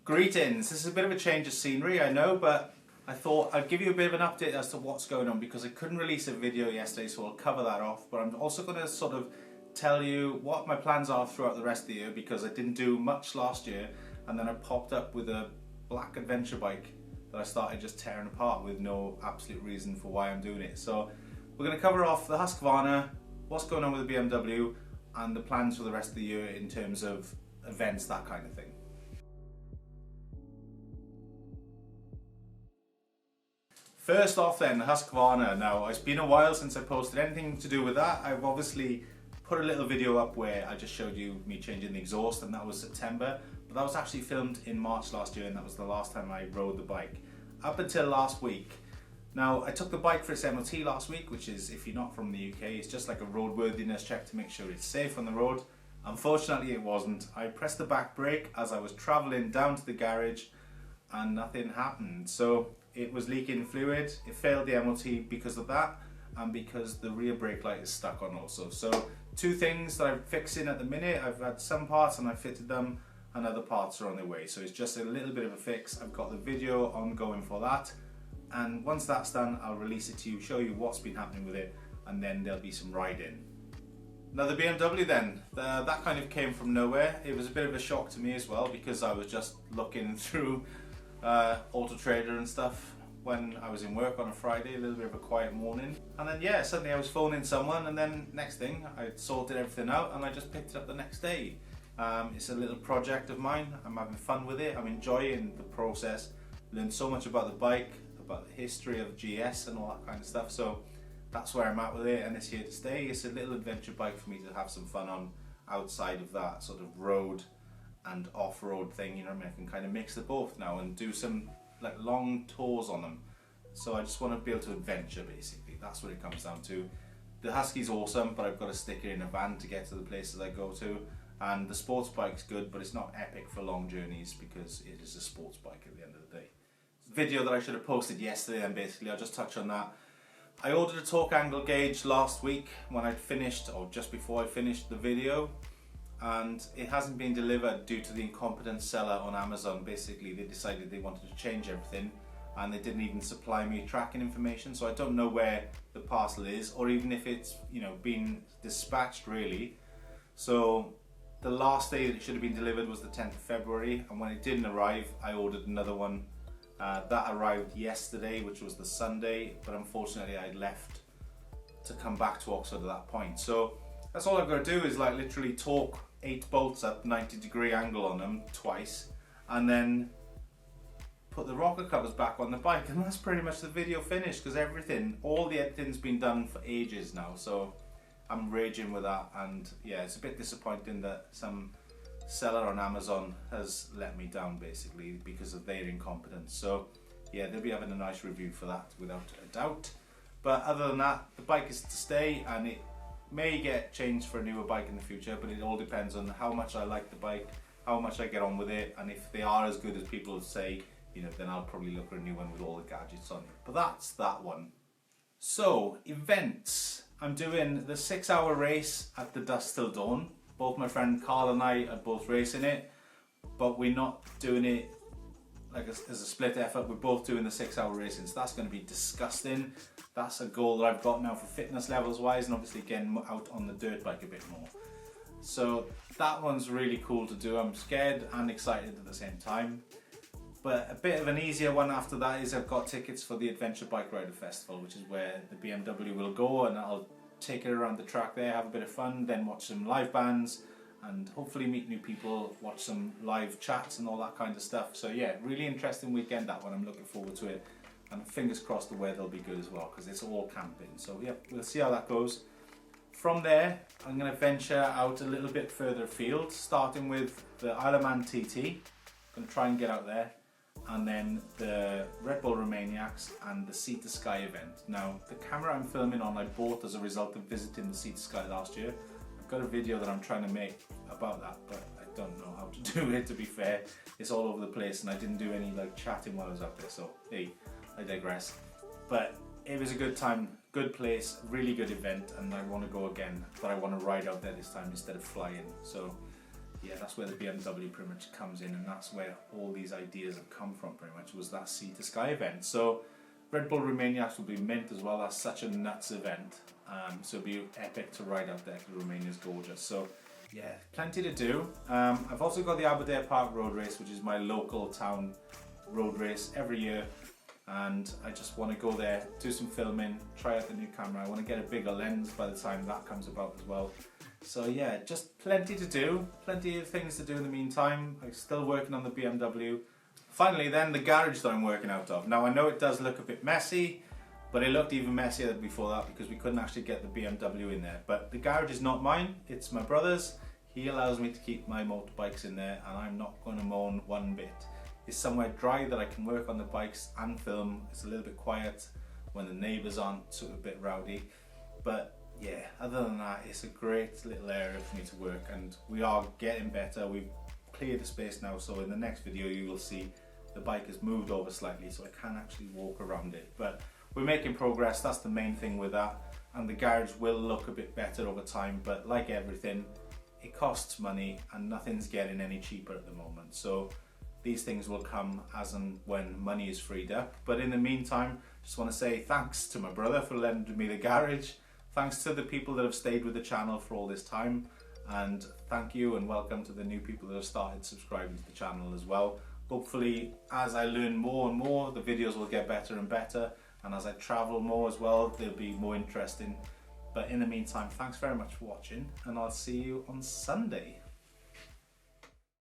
Greetings, this is a bit of a change of scenery, I know, but I thought I'd give you a bit of an update as to what's going on because I couldn't release a video yesterday, so I'll cover that off. But I'm also going to sort of tell you what my plans are throughout the rest of the year because I didn't do much last year, and then I popped up with a black adventure bike that I started just tearing apart with no absolute reason for why I'm doing it. So we're going to cover off the Husqvarna, what's going on with the BMW, and the plans for the rest of the year in terms of events, that kind of thing. First off then, the Husqvarna. Now, it's been a while since I posted anything to do with that. I've obviously put a little video up where I just showed you me changing the exhaust, and that was September. But that was actually filmed in March last year, and that was the last time I rode the bike. Up until last week. Now, I took the bike for its MOT last week, which is, if you're not from the UK, it's just like a roadworthiness check to make sure it's safe on the road. Unfortunately, it wasn't. I pressed the back brake as I was travelling down to the garage, and nothing happened. So it was leaking fluid. It failed the MOT because of that, and because the rear brake light is stuck on also. So two things that I'm fixing at the minute. I've had some parts and I fitted them, and other parts are on their way. So it's just a little bit of a fix. I've got the video ongoing for that, and once that's done, I'll release it to you, show you what's been happening with it, and then there'll be some riding. Now the BMW then, that kind of came from nowhere. It was a bit of a shock to me as well because I was just looking through Auto Trader and stuff when I was in work on a Friday, a little bit of a quiet morning, and then yeah, suddenly I was phoning someone, and then next thing I sorted everything out and I just picked it up the next day. It's a little project of mine. I'm having fun with it. I'm enjoying the process. Learned so much about the bike, about the history of GS and all that kind of stuff, so that's where I'm at with it, and it's here to stay. It's a little adventure bike for me to have some fun on outside of that sort of road and off-road thing, you know what I mean? I can kind of mix the both now and do some like long tours on them. So I just want to be able to adventure, basically. That's what it comes down to. The Husky's awesome, but I've got to stick it in a van to get to the places I go to. And the sports bike's good, but it's not epic for long journeys because it is a sports bike at the end of the day. Video that I should have posted yesterday, and basically I'll just touch on that. I ordered a torque angle gauge last week when I'd finished, or just before I finished the video, and it hasn't been delivered due to the incompetent seller on Amazon. Basically, they decided they wanted to change everything, and they didn't even supply me tracking information, so I don't know where the parcel is, or even if it's, you know, been dispatched really. So the last day that it should have been delivered was the 10th of February, and when it didn't arrive, I ordered another one. That arrived yesterday, which was the Sunday, but unfortunately I left to come back to Oxford at that point. So that's all I've got to do is like literally torque 8 bolts at 90-degree angle on them twice, and then put the rocker covers back on the bike, and that's pretty much the video finished because all the editing's been done for ages now, so I'm raging with that. And yeah, it's a bit disappointing that some seller on Amazon has let me down basically because of their incompetence. So yeah, they'll be having a nice review for that without a doubt. But other than that, the bike is to stay, and it may get changed for a newer bike in the future, but it all depends on how much I like the bike, how much I get on with it, and if they are as good as people say, you know, then I'll probably look for a new one with all the gadgets on it. But that's that one. So, events. I'm doing the 6-hour race at the Dusk till dawn. Both my friend Carl and I are both racing it, but we're not doing it like as a split effort. We're both doing the 6-hour racing, so that's going to be disgusting. That's a goal that I've got now for fitness levels wise, and obviously getting out on the dirt bike a bit more. So that one's really cool to do. I'm scared and excited at the same time. But a bit of an easier one after that is I've got tickets for the Adventure Bike Rider Festival, which is where the BMW will go, and I'll take it around the track there, have a bit of fun, then watch some live bands, and hopefully meet new people, watch some live chats and all that kind of stuff. So yeah, really interesting weekend, that one. I'm looking forward to it, and fingers crossed the weather will be good as well because it's all camping. So yeah, we'll see how that goes. From there, I'm going to venture out a little bit further afield, starting with the Isle of Man TT. I'm going to try and get out there, and then the Red Bull Romaniacs and the Sea to Sky event. Now, the camera I'm filming on I bought as a result of visiting the Sea to Sky last year. I've got a video that I'm trying to make about that, but I don't know how to do it, to be fair. It's all over the place, and I didn't do any like chatting while I was up there, so hey, I digress. But it was a good time, good place, really good event, and I want to go again, but I want to ride out there this time instead of flying. So yeah, that's where the BMW pretty much comes in, and that's where all these ideas have come from pretty much, was that Sea to Sky event. So Red Bull Romania will be mint as well. That's such a nuts event. So it'll be epic to ride out there because Romania's gorgeous. So yeah, plenty to do. I've also got the Aberdare Park Road Race, which is my local town road race every year. And I just want to go there, do some filming, try out the new camera. I want to get a bigger lens by the time that comes about as well. So yeah, just plenty to do, plenty of things to do in the meantime. I'm still working on the BMW. Finally then, the garage that I'm working out of. Now I know it does look a bit messy, but it looked even messier before that because we couldn't actually get the BMW in there. But the garage is not mine, it's my brother's. He allows me to keep my motorbikes in there, and I'm not going to moan one bit. It's somewhere dry that I can work on the bikes and film. It's a little bit quiet when the neighbours aren't sort of a bit rowdy. But yeah, other than that, it's a great little area for me to work, and we are getting better. We've cleared the space now, so in the next video you will see the bike has moved over slightly so I can actually walk around it. But we're making progress, that's the main thing with that. And the garage will look a bit better over time, but like everything, it costs money and nothing's getting any cheaper at the moment. So these things will come as and when money is freed up. But in the meantime, just want to say thanks to my brother for lending me the garage. Thanks to the people that have stayed with the channel for all this time. And thank you and welcome to the new people that have started subscribing to the channel as well. Hopefully, as I learn more and more, the videos will get better and better. And as I travel more as well, they'll be more interesting. But in the meantime, thanks very much for watching, and I'll see you on Sunday.